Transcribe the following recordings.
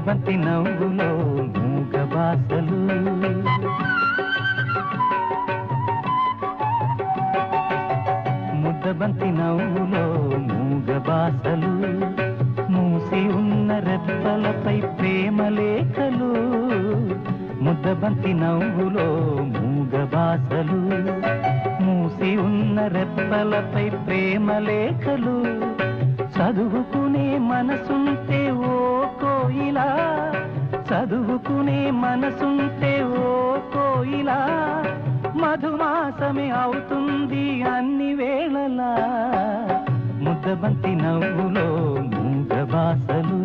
ముద్దబంతి నవ్వులో మూగ బాసలు ముద్దబంతి నవ్వులో మూగ బాసలు మూసి ఉన్న రెప్పలపై ప్రేమ లేఖలు ముద్దబంతి నవ్వులో మూగ బాసలు మూసి ఉన్న రెప్పలపై ప్రేమ లేఖలు చదువుకునే మనసుంటే ఓ కోయిలా చదువుకునే మనసుంటే ఓ కోయిలా మధుమాసమే అవుతుంది అన్ని వేళలా ముద్దబంతి నవ్వులో మూగ బాసలు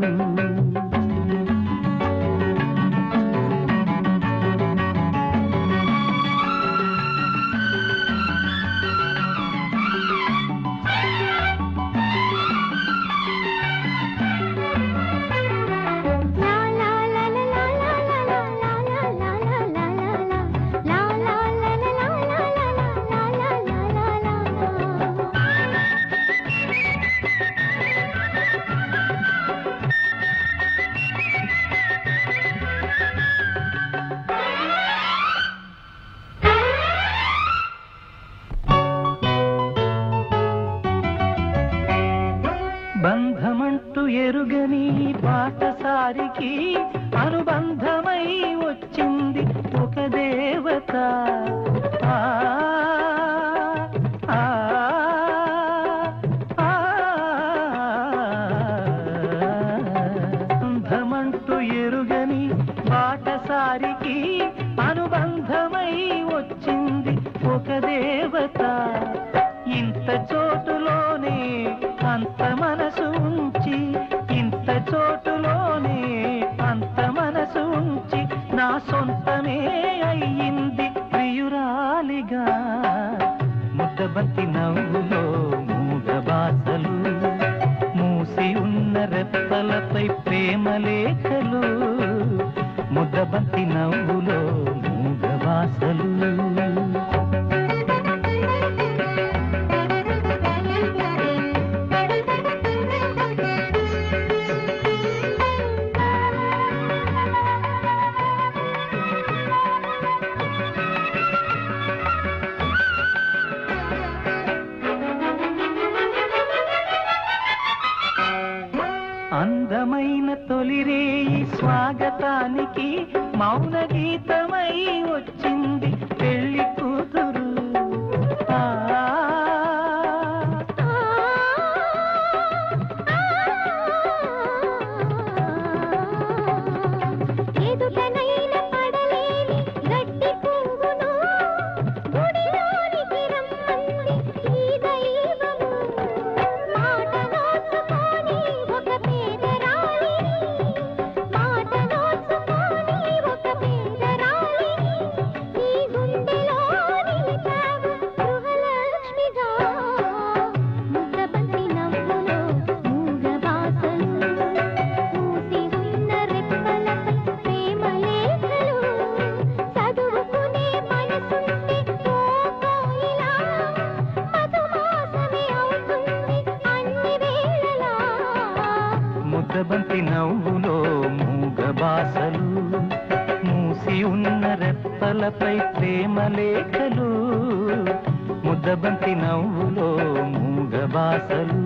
బంధమంటూ ఎరుగని పాటసారికి అనుబంధమై వచ్చింది ఒక దేవత బంధమంటూ ఎరుగని పాటసారికి అనుబంధమై వచ్చింది ఒక దేవత ఇంత చోటులోనే అంత మనసు ఉంచి ఇంత చోటులోనే అంత మనసు ఉంచి నా సొంతమే అయ్యింది ప్రియురాలిగా ముద్దబంతి నవ్వులో మూగ బాసలు మూసి ఉన్న రెప్పలపై ప్రేమ లేఖలు ముద్దబంతి నవ్వులో మూగ బాసలు అందమైన తొలిరేయి స్వాగతానికి మౌన గీతమై వచ్చింది పెళ్లి కూతురు ముద్దబంతి నవ్వులో మూగ బాసలు మూసి ఉన్న రెప్పలపై ప్రేమ లేఖలు ముద్దబంతి నవ్వులో మూగ బాసలు